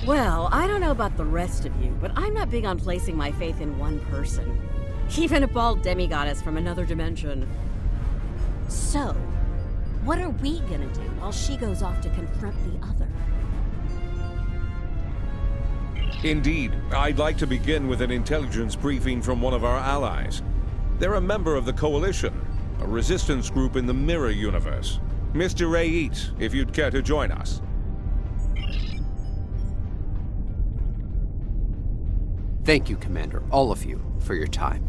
Well, I don't know about the rest of you, but I'm not big on placing my faith in one person. Even a bald demigoddess from another dimension. So, what are we gonna do while she goes off to confront the other? Indeed, I'd like to begin with an intelligence briefing from one of our allies. They're a member of the Coalition, a resistance group in the Mirror Universe. Mr. Rae'Yeet, if you'd care to join us. Thank you, Commander, all of you, for your time.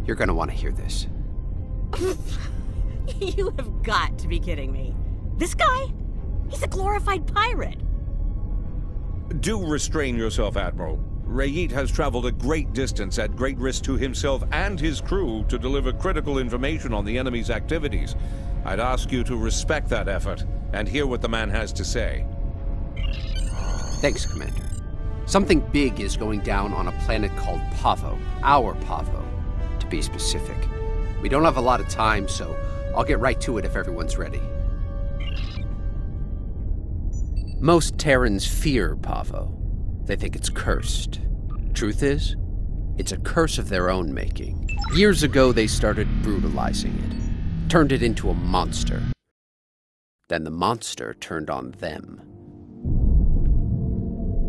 You're gonna want to hear this. You have got to be kidding me. This guy? He's a glorified pirate. Do restrain yourself, Admiral. Rae'Yeet has traveled a great distance at great risk to himself and his crew to deliver critical information on the enemy's activities. I'd ask you to respect that effort and hear what the man has to say. Thanks, Commander. Something big is going down on a planet called Pavo. Our Pavo, to be specific. We don't have a lot of time, so I'll get right to it if everyone's ready. Most Terrans fear Pavo. They think it's cursed. Truth is, it's a curse of their own making. Years ago, they started brutalizing it, turned it into a monster. Then the monster turned on them.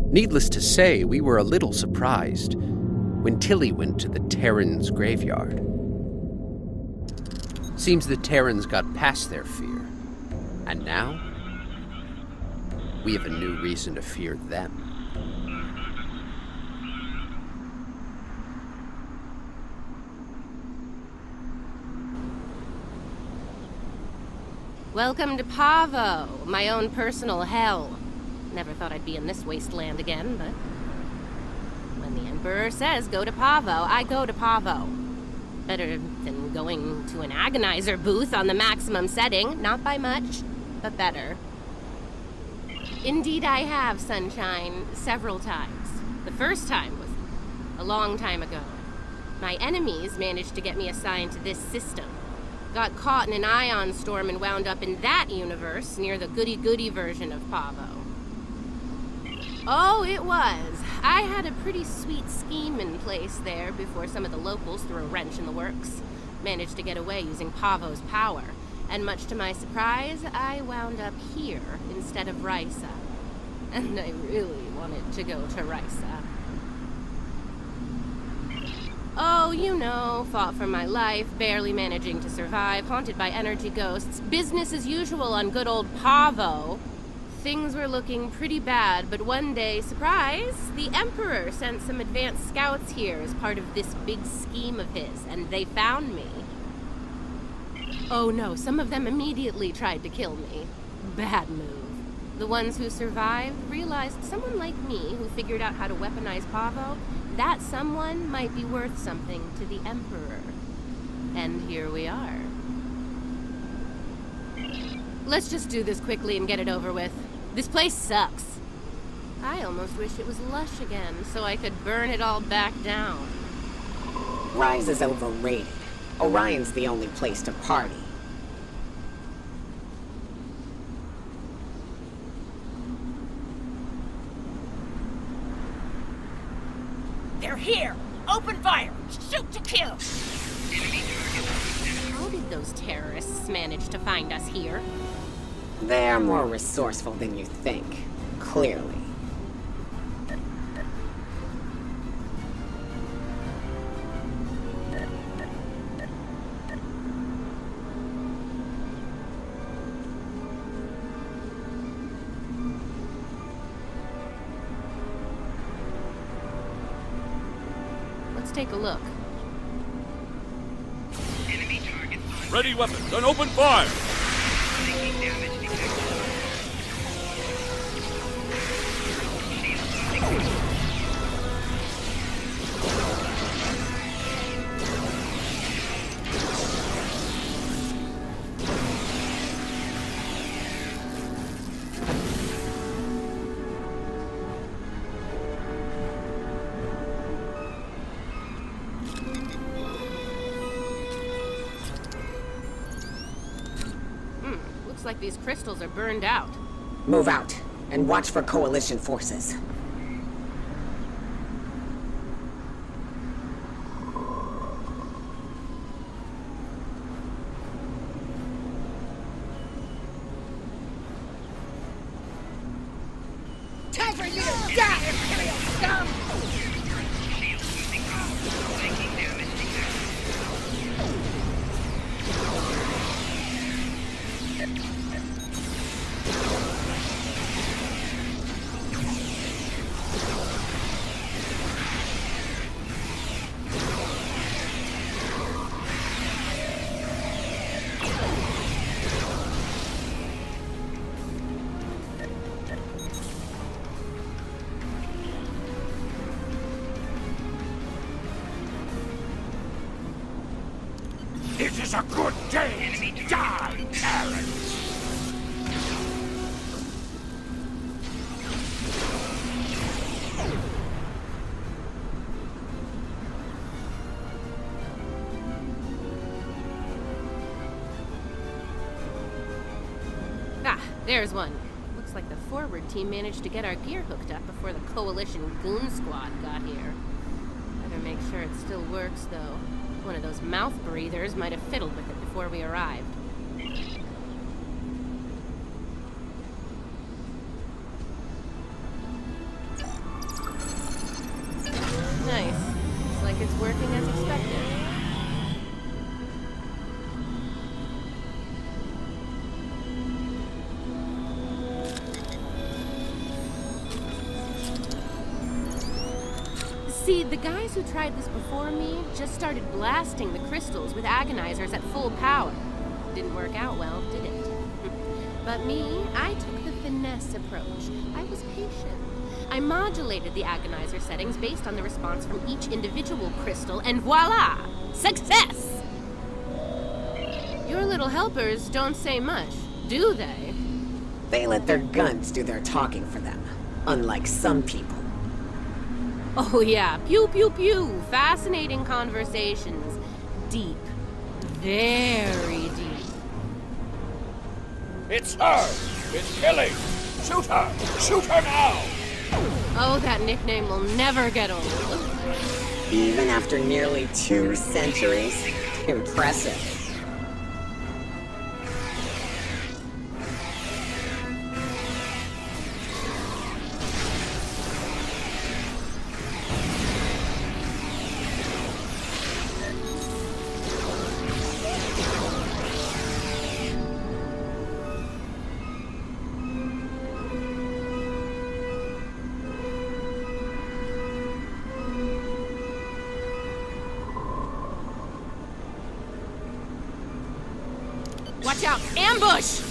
Needless to say, we were a little surprised when Tilly went to the Terrans' graveyard. Seems the Terrans got past their fear, and now we have a new reason to fear them. Welcome to Pavo, my own personal hell. Never thought I'd be in this wasteland again, but when the Emperor says go to Pavo, I go to Pavo. Better than going to an agonizer booth on the maximum setting. Not by much, but better. Indeed I have, Sunshine, several times. The first time was a long time ago. My enemies managed to get me assigned to this system. Got caught in an ion storm and wound up in that universe near the goody-goody version of Pavo. Oh, it was. I had a pretty sweet scheme in place there before some of the locals threw a wrench in the works. Managed to get away using Pavo's power. And much to my surprise, I wound up here instead of Raisa. And I really wanted to go to Raisa. Oh, you know, fought for my life, barely managing to survive, haunted by energy ghosts. Business as usual on good old Pavo. Things were looking pretty bad, but one day, surprise, the Emperor sent some advanced scouts here as part of this big scheme of his, and they found me. Oh no, some of them immediately tried to kill me. Bad move. The ones who survived realized someone like me who figured out how to weaponize Pavo, that someone might be worth something to the Emperor. And here we are. Let's just do this quickly and get it over with. This place sucks. I almost wish it was lush again, so I could burn it all back down. Rise is overrated. Orion's the only place to party. They're here! Open fire! Shoot to kill! How did those terrorists manage to find us here? They're more resourceful than you think. Clearly. Let's take a look. Ready weapons and open fire! Looks like these crystals are burned out. Move out, and watch for Coalition forces. Die, Imperial scum! It is a good day to die, Terrans! Ah, there's one. Looks like the forward team managed to get our gear hooked up before the Coalition Goon Squad got here. Better make sure it still works, though. One of those mouth breathers might have fiddled with it before we arrived. Nice. Looks like it's working as expected. See, the guys who tried this before me just started blasting the crystals with agonizers at full power. Didn't work out well, did it? But me, I took the finesse approach. I was patient. I modulated the agonizer settings based on the response from each individual crystal, and voila! Success! Your little helpers don't say much, do they? They let their guns do their talking for them, unlike some people. Oh yeah, pew pew pew. Fascinating conversations. Deep. Very deep. It's her! It's Killing! Shoot her! Shoot her now! Oh, that nickname will never get old. Even after nearly 2 centuries? Impressive. Watch out! Ambush!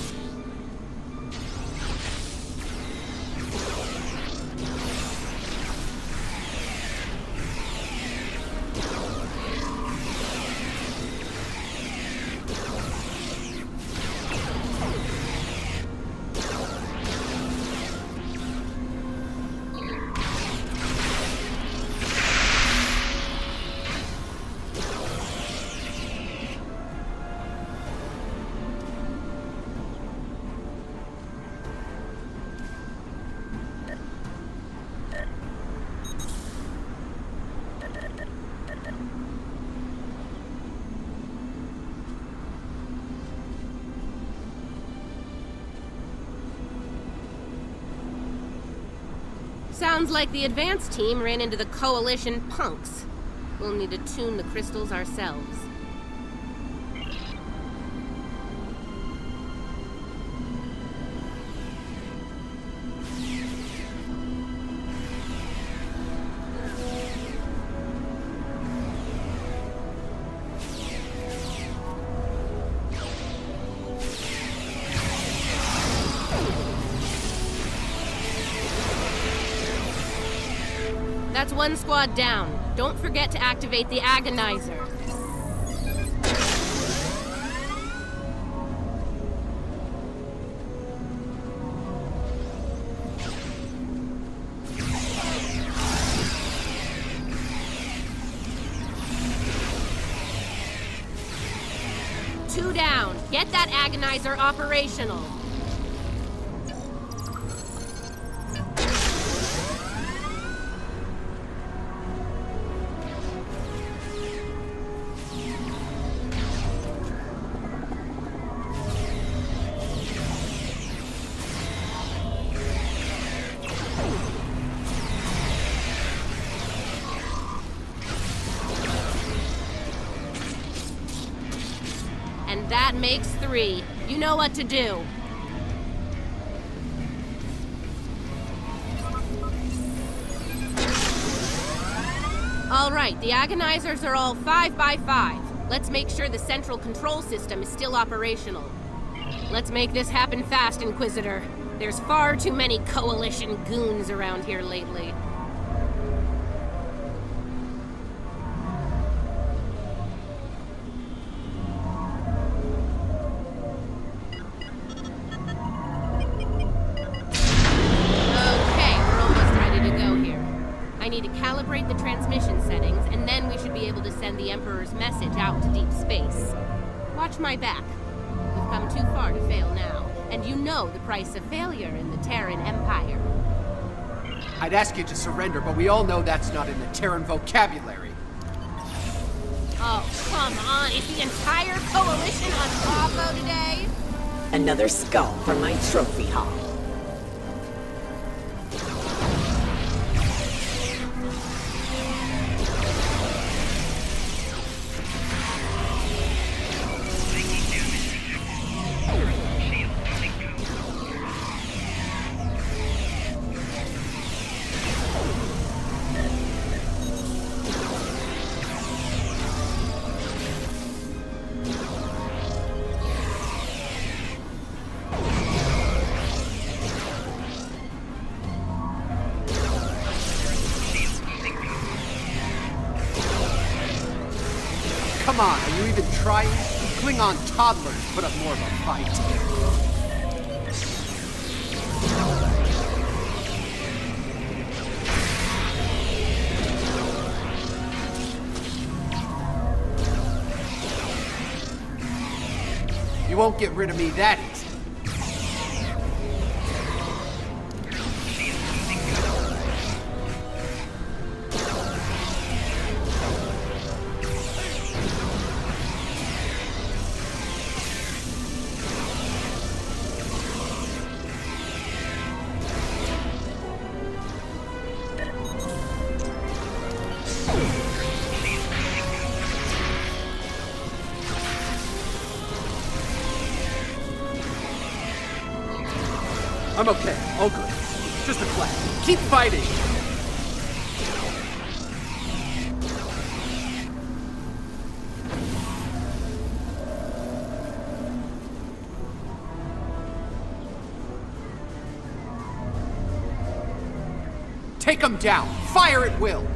Sounds like the advance team ran into the Coalition punks. We'll need to tune the crystals ourselves. That's one squad down. Don't forget to activate the agonizer. Two down. Get that agonizer operational. That makes 3. You know what to do. All right, the agonizers are all 5 by 5. Let's make sure the central control system is still operational. Let's make this happen fast, Inquisitor. There's far too many Coalition goons around here lately. Okay, we're almost ready to go here. I need to calibrate the transmission settings, and then we should be able to send the Emperor's message out to deep space. Watch my back. We've come too far to fail now, and you know the price of failure in the Terran Empire. I'd ask you to surrender, but we all know that's not in the Terran vocabulary. Oh, come on. Is the entire Coalition on Pavo today? Another skull for my trophy haul. Come on, are you even trying? Klingon toddlers put up more of a fight. You won't get rid of me that easy. I'm okay. All good. Just a flash. Keep fighting! Take them down! Fire at will!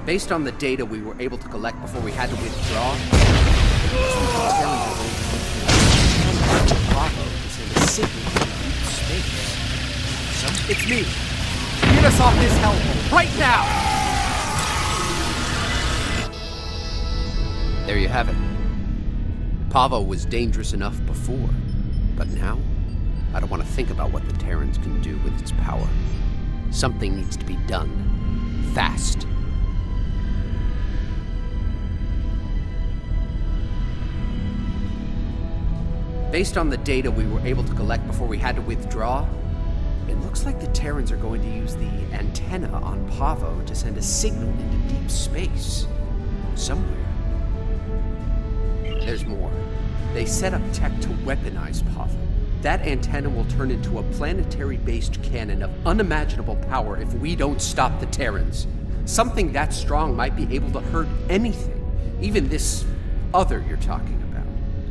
Based on the data we were able to collect before we had to withdraw, it's me! Get us off this hellhole, right now! There you have it. Pavo was dangerous enough before, but now, I don't want to think about what the Terrans can do with its power. Something needs to be done. Fast. Based on the data we were able to collect before we had to withdraw, it looks like the Terrans are going to use the antenna on Pavo to send a signal into deep space. Somewhere. There's more. They set up tech to weaponize Pavo. That antenna will turn into a planetary-based cannon of unimaginable power if we don't stop the Terrans. Something that strong might be able to hurt anything, even this other you're talking about.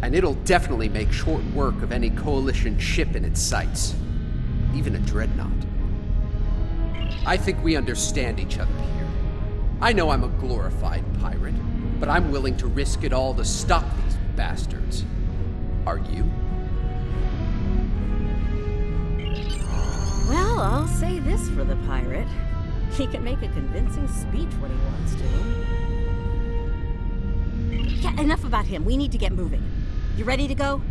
And it'll definitely make short work of any Coalition ship in its sights. Even a dreadnought. I think we understand each other here. I know I'm a glorified pirate, but I'm willing to risk it all to stop these bastards. Are you? Well, I'll say this for the pirate. He can make a convincing speech when he wants to. Yeah, enough about him. We need to get moving. You ready to go?